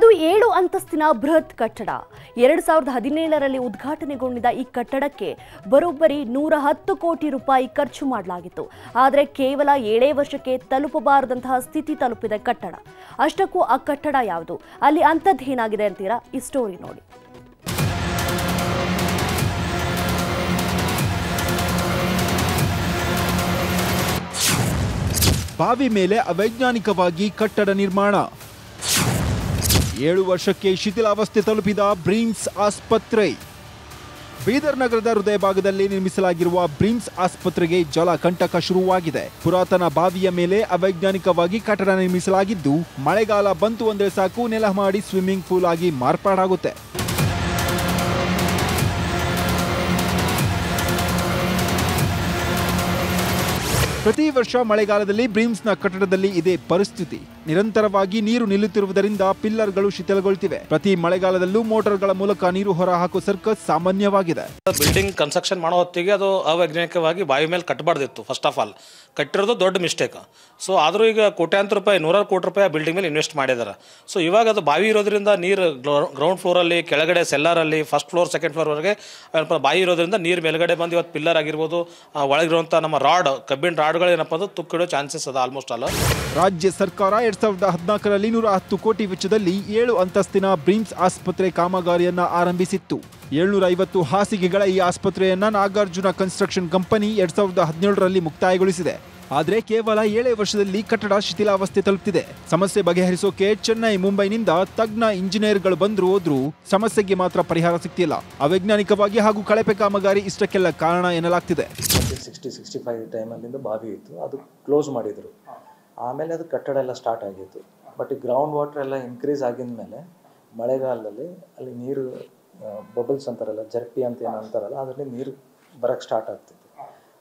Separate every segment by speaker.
Speaker 1: ಅದು 7 ಅಂತಸ್ತಿನ ಬೃಹತ್ ಕಟ್ಟಡ. 2017ರಲ್ಲಿ ಉದ್ಘಾಟನೆಗೊಂಡಿದ್ದ ಈ ಕಟ್ಟಡಕ್ಕೆ ಬರೋಬ್ಬರಿ 110 ಕೋಟಿ ರೂಪಾಯಿ ಖರ್ಚು ಮಾಡಲಾಗಿತ್ತು. ಆದರೆ ಕೇವಲ 7 ವರ್ಷಕ್ಕೆ ತಲುಪಬಾರದಂತಹ ಸ್ಥಿತಿ ತಲುಪಿದೆ ಕಟ್ಟಡ. ಅಷ್ಟಕ್ಕೂ ಆ ಕಟ್ಟಡ ಯಾವುದು, ಅಲ್ಲಿ ಅಂಥದ್ದೇನಾಗಿದೆ ಅಂತೀರಾ? ಈ ಸ್ಟೋರಿ ನೋಡಿ.
Speaker 2: ಬಾವಿ ಮೇಲೆ ಅವೈಜ್ಞಾನಿಕವಾಗಿ ಕಟ್ಟಡ ನಿರ್ಮಾಣ. 7 ವರ್ಷಕ್ಕೆ ಶಿಥಿಲಾವಸ್ಥೆ ತಲುಪಿದ ಬ್ರಿಮ್ಸ್ ಆಸ್ಪತ್ರೆ. ಬೀದರ್ ನಗರದ ಹೃದಯ ಭಾಗದಲ್ಲಿ ನಿರ್ಮಿಸಲಾಗಿರುವ ಬ್ರಿಮ್ಸ್ ಆಸ್ಪತ್ರೆಗೆ ಜಲಕಂಟಕ ಶುರುವಾಗಿದೆ. ಪುರಾತನ ಬಾವಿಯ ಮೇಲೆ ಅವೈಜ್ಞಾನಿಕವಾಗಿ ಕಟ್ಟಡ ನಿರ್ಮಿಸಲಾಗಿದ್ದು, ಮಳೆಗಾಲ ಬಂತು ಅಂದ್ರೆ ಸಾಕು ನೆಲ ಮಾಡಿ ಸ್ವಿಮ್ಮಿಂಗ್ ಪೂಲ್ ಆಗಿ ಮಾರ್ಪಾಡಾಗುತ್ತೆ. ಪ್ರತಿ ವರ್ಷ ಮಳೆಗಾಲದಲ್ಲಿ ಬ್ರಿಮ್ಸ್ನ ಕಟ್ಟಡದಲ್ಲಿ ಇದೇ ಪರಿಸ್ಥಿತಿ. ನಿರಂತರವಾಗಿ ನೀರು ನಿಲ್ಲುತ್ತಿರುವುದರಿಂದ ಪಿಲ್ಲರ್ಗಳು ಶಿಥಿಲಗೊಳ್ತಿವೆ. ಪ್ರತಿ ಮಳೆಗಾಲದಲ್ಲೂ ಮೋಟಾರ್ಗಳ ಮೂಲಕ ನೀರು ಹೊರ ಹಾಕೋ ಸರ್ಕಸ್ ಸಾಮಾನ್ಯವಾಗಿದೆ.
Speaker 3: ಬಿಲ್ಡಿಂಗ್ ಕನ್ಸ್ಟ್ರಕ್ಷನ್ ಮಾಡೋ ಹೊತ್ತಿಗೆ ಅದು ಅವೈಜ್ಞಾನಿಕವಾಗಿ ಬಾವಿ ಮೇಲೆ ಕಟ್ಟಬಾರ್ದಿತ್ತು. ಫಸ್ಟ್ ಆಫ್ ಆಲ್ ಕಟ್ಟಿರೋದು ದೊಡ್ಡ ಮಿಸ್ಟೇಕ್. ಸೊ ಆದರೂ ಈಗ ಕೋಟ್ಯಾಂತರ ರೂಪಾಯಿ, 100 ಕೋಟಿ ರೂಪಾಯಿ ಬಿಲ್ಡಿಂಗ್ ಮೇಲೆ ಇನ್ವೆಸ್ಟ್ ಮಾಡಿದ್ದಾರೆ. ಸೊ ಇವಾಗ ಅದು ಬಾವಿ ಇರೋದ್ರಿಂದ ನೀರು ಗ್ರೌಂಡ್ ಫ್ಲೋರಲ್ಲಿ, ಕೆಳಗಡೆ ಸೆಲ್ಲರಲ್ಲಿ, ಫಸ್ಟ್ ಫ್ಲೋರ್ ಸೆಕೆಂಡ್ ಫ್ಲೋರ್ವರೆಗೆ ಬಾವಿ ಇರೋದ್ರಿಂದ ನೀರು ಮೇಲ್ಗಡೆ ಬಂದು ಇವತ್ತು ಪಿಲ್ಲರ್ ಆಗಿರ್ಬೋದು, ಒಳಗಿರುವಂಥ ನಮ್ಮ ಕಬ್ಬಿಣ ರಾಡ್ಗಳೇನಪ್ಪ ಅದು ತುಕ್ಕಿಡೋ ಚಾನ್ಸಸ್ ಅದ ಆಲ್ಮೋಸ್ಟ್ ಅಲ್ಲ.
Speaker 2: ರಾಜ್ಯ ಸರ್ಕಾರ 2014ರಲ್ಲಿ 110 ಕೋಟಿ ವೆಚ್ಚದಲ್ಲಿ 7 ಅಂತಸ್ತಿನ ಬ್ರಿಮ್ಸ್ ಆಸ್ಪತ್ರೆ ಕಾಮಗಾರಿಯನ್ನ ಆರಂಭಿಸಿತ್ತು. 750 ಹಾಸಿಗೆಗಳ ಈ ಆಸ್ಪತ್ರೆಯನ್ನ ನಾಗಾರ್ಜುನ ಕನ್ಸ್ಟ್ರಕ್ಷನ್ ಕಂಪನಿ 2017ರಲ್ಲಿ ಮುಕ್ತಾಯಗೊಳಿಸಿದೆ. ಆದರೆ ಕೇವಲ 7 ವರ್ಷದಲ್ಲಿ ಕಟ್ಟಡ ಶಿಥಿಲಾವಸ್ಥೆ ತಲುಪಿದೆ. ಸಮಸ್ಯೆ ಬಗೆಹರಿಸೋಕೆ ಚೆನ್ನೈ, ಮುಂಬೈನಿಂದ ತಜ್ಞ ಇಂಜಿನಿಯರ್ಗಳು ಹೋದ್ರೂ ಸಮಸ್ಯೆಗೆ ಮಾತ್ರ ಪರಿಹಾರ ಸಿಗ್ತಿಲ್ಲ. ಅವೈಜ್ಞಾನಿಕವಾಗಿ ಹಾಗೂ ಕಳಪೆ ಕಾಮಗಾರಿ ಇಷ್ಟಕ್ಕೆಲ್ಲ ಕಾರಣ ಎನ್ನಲಾಗ್ತಿದೆ.
Speaker 4: 60-65 ಟೈಮಲ್ಲಿಂದ ಬಾವಿ ಇತ್ತು, ಅದು ಕ್ಲೋಸ್ ಮಾಡಿದರು. ಆಮೇಲೆ ಅದು ಕಟ್ಟಡ ಎಲ್ಲ ಸ್ಟಾರ್ಟ್ ಆಗಿತ್ತು. ಬಟ್ ಈ ಗ್ರೌಂಡ್ ವಾಟರ್ ಎಲ್ಲ ಇನ್ಕ್ರೀಸ್ ಆಗಿದ ಮೇಲೆ ಮಳೆಗಾಲದಲ್ಲಿ ಅಲ್ಲಿ ನೀರು ಬಬಲ್ಸ್ ಅಂತಾರಲ್ಲ, ಜರ್ಪಿ ಅಂತ ಏನು ಅಂತಾರಲ್ಲ, ಅದರಲ್ಲಿ ನೀರು ಬರೋಕ್ಕೆ ಸ್ಟಾರ್ಟ್ ಆಗ್ತಿತ್ತು.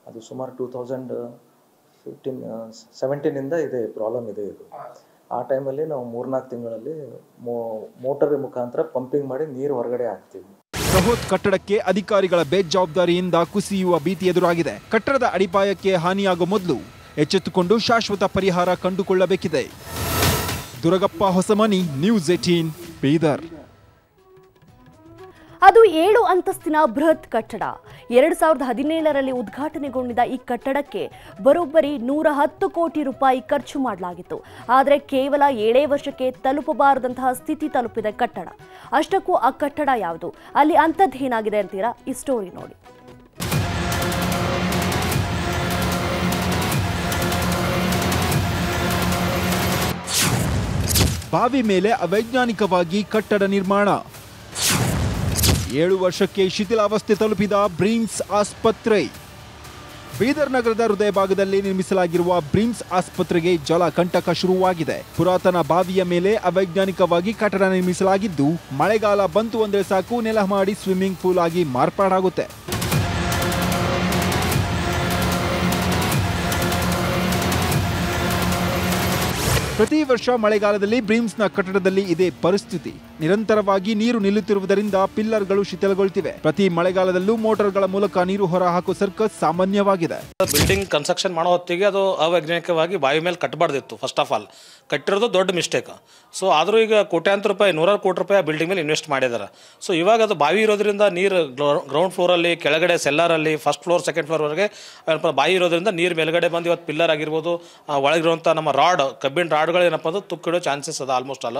Speaker 4: ಅದು ಸುಮಾರು 2017ಇಂದ ಇದೆ ಪ್ರಾಬ್ಲಮ್ ಇದೆ ಇದು. ಆ ಟೈಮಲ್ಲಿ ನಾವು 3-4 ತಿಂಗಳಲ್ಲಿ ಮೋಟರ್ ಮುಖಾಂತರ ಪಂಪಿಂಗ್ ಮಾಡಿ ನೀರು ಹೊರಗಡೆ ಹಾಕ್ತೀವಿ.
Speaker 2: ಬೃಹತ್ ಕಟ್ಟಡಕ್ಕೆ ಅಧಿಕಾರಿಗಳ ಬೇಜವಾಬ್ದಾರಿಯಿಂದ ಕುಸಿಯುವ ಭೀತಿ ಎದುರಾಗಿದೆ. ಕಟ್ಟಡದ ಅಡಿಪಾಯಕ್ಕೆ ಹಾನಿಯಾಗುವ ಮೊದಲು ಎಚ್ಚೆತ್ತುಕೊಂಡು ಶಾಶ್ವತ ಪರಿಹಾರ ಕಂಡುಕೊಳ್ಳಬೇಕಿದೆ. ದುರಗಪ್ಪ ಹೊಸಮನಿ, ನ್ಯೂಸ್ 18, ಬೀದರ್.
Speaker 1: ಅದು 7 ಅಂತಸ್ತಿನ ಬೃಹತ್ ಕಟ್ಟಡ. 2017ರಲ್ಲಿ ಉದ್ಘಾಟನೆಗೊಂಡಿದ್ದ ಈ ಕಟ್ಟಡಕ್ಕೆ ಬರೋಬ್ಬರಿ 110 ಕೋಟಿ ರೂಪಾಯಿ ಖರ್ಚು ಮಾಡಲಾಗಿತ್ತು. ಆದರೆ ಕೇವಲ 7 ವರ್ಷಕ್ಕೆ ತಲುಪಬಾರದಂತಹ ಸ್ಥಿತಿ ತಲುಪಿದೆ ಕಟ್ಟಡ. ಅಷ್ಟಕ್ಕೂ ಆ ಕಟ್ಟಡ ಯಾವುದು, ಅಲ್ಲಿ ಅಂಥದ್ದೇನಾಗಿದೆ ಅಂತೀರಾ? ಈ ಸ್ಟೋರಿ ನೋಡಿ.
Speaker 2: ಬಾವಿ ಮೇಲೆ ಅವೈಜ್ಞಾನಿಕವಾಗಿ ಕಟ್ಟಡ ನಿರ್ಮಾಣ. 7 ವರ್ಷಕ್ಕೆ ಶಿಥಿಲಾವಸ್ಥೆ ತಲುಪಿದ ಬ್ರಿಮ್ಸ್ ಆಸ್ಪತ್ರೆ. ಬೀದರ್ ನಗರದ ಹೃದಯ ಭಾಗದಲ್ಲಿ ನಿರ್ಮಿಸಲಾಗಿರುವ ಬ್ರಿಮ್ಸ್ ಆಸ್ಪತ್ರೆಗೆ ಜಲಕಂಟಕ ಶುರುವಾಗಿದೆ. ಪುರಾತನ ಬಾವಿಯ ಮೇಲೆ ಅವೈಜ್ಞಾನಿಕವಾಗಿ ಕಟ್ಟಡ ನಿರ್ಮಿಸಲಾಗಿದ್ದು, ಮಳೆಗಾಲ ಬಂತು ಅಂದ್ರೆ ಸಾಕು ನೆಲ ಮಾಡಿ ಸ್ವಿಮ್ಮಿಂಗ್ ಪೂಲ್ ಆಗಿ ಮಾರ್ಪಾಡಾಗುತ್ತೆ. ಪ್ರತಿ ವರ್ಷ ಮಳೆಗಾಲದಲ್ಲಿ ಬ್ರಿಮ್ಸ್ನ ಕಟ್ಟಡದಲ್ಲಿ ಇದೇ ಪರಿಸ್ಥಿತಿ. ನಿರಂತರವಾಗಿ ನೀರು ನಿಲ್ಲುತ್ತಿರುವುದರಿಂದ ಪಿಲ್ಲರ್ಗಳು ಶಿಥಿಲಗೊಳ್ತಿವೆ. ಪ್ರತಿ ಮಳೆಗಾಲದಲ್ಲೂ ಮೋಟಾರ್ಗಳ ಮೂಲಕ ನೀರು ಹೊರ ಹಾಕೋ ಸರ್ಕಸ್ ಸಾಮಾನ್ಯವಾಗಿದೆ.
Speaker 3: ಬಿಲ್ಡಿಂಗ್ ಕನ್ಸ್ಟ್ರಕ್ಷನ್ ಮಾಡೋ ಹೊತ್ತಿಗೆ ಅದು ಅವೈಜ್ಞಾನಿಕವಾಗಿ ಬಾವಿ ಮೇಲೆ ಕಟ್ಟಬಾರ್ದಿತ್ತು. ಫಸ್ಟ್ ಆಫ್ ಆಲ್ ಕಟ್ಟಿರೋದು ದೊಡ್ಡ ಮಿಸ್ಟೇಕ್. ಸೊ ಆದರೂ ಈಗ ಕೋಟ್ಯಾಂತರ ರೂಪಾಯಿ, 100 ಕೋಟಿ ರೂಪಾಯಿ ಬಿಲ್ಡಿಂಗ್ ಮೇಲೆ ಇನ್ವೆಸ್ಟ್ ಮಾಡಿದ್ದಾರೆ. ಸೊ ಇವಾಗ ಅದು ಬಾವಿ ಇರೋದ್ರಿಂದ ನೀರು ಗ್ರೌಂಡ್ ಫ್ಲೋರಲ್ಲಿ, ಕೆಳಗಡೆ ಸೆಲ್ಲರಲ್ಲಿ, ಫಸ್ಟ್ ಫ್ಲೋರ್ ಸೆಕೆಂಡ್ ಫ್ಲೋರ್ವರೆಗೆ ಬಾವಿ ಇರೋದ್ರಿಂದ ನೀರು ಮೇಲ್ಗಡೆ ಬಂದು ಇವತ್ತು ಪಿಲ್ಲರ್ ಆಗಿರ್ಬೋದು, ಒಳಗಿರುವಂಥ ನಮ್ಮ ಕಬ್ಬಿಣ ರಾಡ್ಗಳೇನಪ್ಪ ಅದು ತುಕ್ಕಿಡೋ ಚಾನ್ಸಸ್ ಅದ ಆಲ್ಮೋಸ್ಟ್ ಅಲ್ಲ.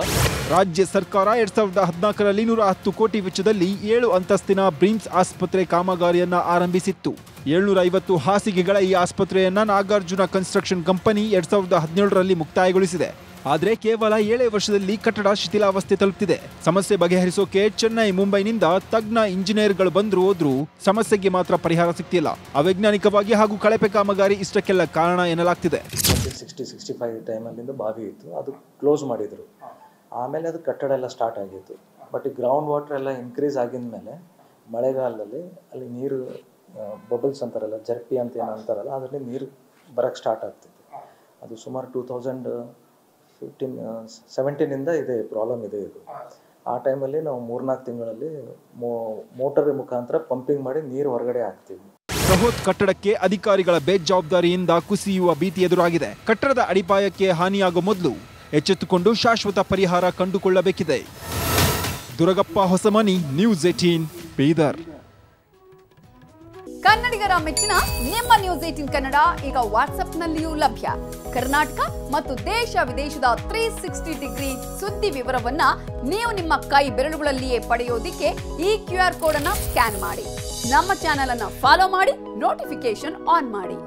Speaker 2: ರಾಜ್ಯ ಸರ್ಕಾರ 2014ರಲ್ಲಿ 110 ಕೋಟಿ ವೆಚ್ಚದಲ್ಲಿ 7 ಅಂತಸ್ತಿನ ಬ್ರಿಮ್ಸ್ ಆಸ್ಪತ್ರೆ ಕಾಮಗಾರಿಯನ್ನ ಆರಂಭಿಸಿತ್ತು. 750 ಹಾಸಿಗೆಗಳ ಈ ಆಸ್ಪತ್ರೆಯನ್ನ ನಾಗಾರ್ಜುನ ಕನ್ಸ್ಟ್ರಕ್ಷನ್ ಕಂಪನಿ 2017ರಲ್ಲಿ ಮುಕ್ತಾಯಗೊಳಿಸಿದೆ. ಆದರೆ ಕೇವಲ 7 ವರ್ಷದಲ್ಲಿ ಕಟ್ಟಡ ಶಿಥಿಲಾವಸ್ಥೆ ತಲುಪಿದೆ. ಸಮಸ್ಯೆ ಬಗೆಹರಿಸೋಕೆ ಚೆನ್ನೈ, ಮುಂಬೈನಿಂದ ತಜ್ಞ ಇಂಜಿನಿಯರ್ಗಳು ಹೋದ್ರೂ ಸಮಸ್ಯೆಗೆ ಮಾತ್ರ ಪರಿಹಾರ ಸಿಗ್ತಿಲ್ಲ. ಅವೈಜ್ಞಾನಿಕವಾಗಿ ಹಾಗೂ ಕಳಪೆ ಕಾಮಗಾರಿ ಇಷ್ಟಕ್ಕೆಲ್ಲ ಕಾರಣ ಎನ್ನಲಾಗ್ತಿದೆ.
Speaker 4: 60-65 ಟೈಮಲ್ಲಿಂದ ಬಾವಿ ಇತ್ತು, ಅದು ಕ್ಲೋಸ್ ಮಾಡಿದರು. ಆಮೇಲೆ ಅದು ಕಟ್ಟಡ ಎಲ್ಲ ಸ್ಟಾರ್ಟ್ ಆಗಿತ್ತು. ಬಟ್ ಈ ಗ್ರೌಂಡ್ ವಾಟರ್ ಎಲ್ಲ ಇನ್ಕ್ರೀಸ್ ಆಗಿದ ಮೇಲೆ ಮಳೆಗಾಲದಲ್ಲಿ ಅಲ್ಲಿ ನೀರು ಬಬಲ್ಸ್ ಅಂತಾರಲ್ಲ, ಜರ್ಪಿ ಅಂತ ಏನು ಅಂತಾರಲ್ಲ, ಅದರಲ್ಲಿ ನೀರು ಬರೋಕ್ಕೆ ಸ್ಟಾರ್ಟ್ ಆಗ್ತಿತ್ತು. ಅದು ಸುಮಾರು 2017ಇಂದ ಇದೆ ಪ್ರಾಬ್ಲಮ್ ಇದೆ ಇದು. ಆ ಟೈಮಲ್ಲಿ ನಾವು 3-4 ತಿಂಗಳಲ್ಲಿ ಮೋಟರ್ ಮುಖಾಂತರ ಪಂಪಿಂಗ್ ಮಾಡಿ ನೀರು ಹೊರಗಡೆ ಹಾಕ್ತೀವಿ.
Speaker 2: ಬೃಹತ್ ಕಟ್ಟಡಕ್ಕೆ ಅಧಿಕಾರಿಗಳ ಬೇಜವಾಬ್ದಾರಿಯಿಂದ ಕುಸಿಯುವ ಭೀತಿ ಎದುರಾಗಿದೆ. ಕಟ್ಟಡದ ಅಡಿಪಾಯಕ್ಕೆ ಹಾನಿಯಾಗುವ ಮೊದಲು ಎಚ್ಚೆತ್ತುಕೊಂಡು ಶಾಶ್ವತ ಪರಿಹಾರ ಕಂಡುಕೊಳ್ಳಬೇಕಿದೆ. ದುರಗಪ್ಪ ಹೊಸಮನಿ, ನ್ಯೂಸ್ 18 ಬೀದರ್.
Speaker 5: ಕನ್ನಡಿಗರ ಮೆಚ್ಚಿನ ನಿಮ್ಮ ನ್ಯೂಸ್ 18 ಕನ್ನಡ ಈಗ ವಾಟ್ಸ್ಆಪ್ನಲ್ಲಿಯೂ ಲಭ್ಯ. ಕರ್ನಾಟಕ ಮತ್ತು ದೇಶ ವಿದೇಶದ 360 ಡಿಗ್ರಿ ಸುದ್ದಿ ವಿವರವನ್ನ ನೀವು ನಿಮ್ಮ ಕೈ ಬೆರಳುಗಳಲ್ಲಿಯೇ ಪಡೆಯೋದಿಕ್ಕೆ ಈ QR ಕೋಡ್ ಅನ್ನು ಸ್ಕ್ಯಾನ್ ಮಾಡಿ. ನಮ್ಮ ಚಾನೆಲ್ ಅನ್ನು ಫಾಲೋ ಮಾಡಿ, ನೋಟಿಫಿಕೇಶನ್ ಆನ್ ಮಾಡಿ.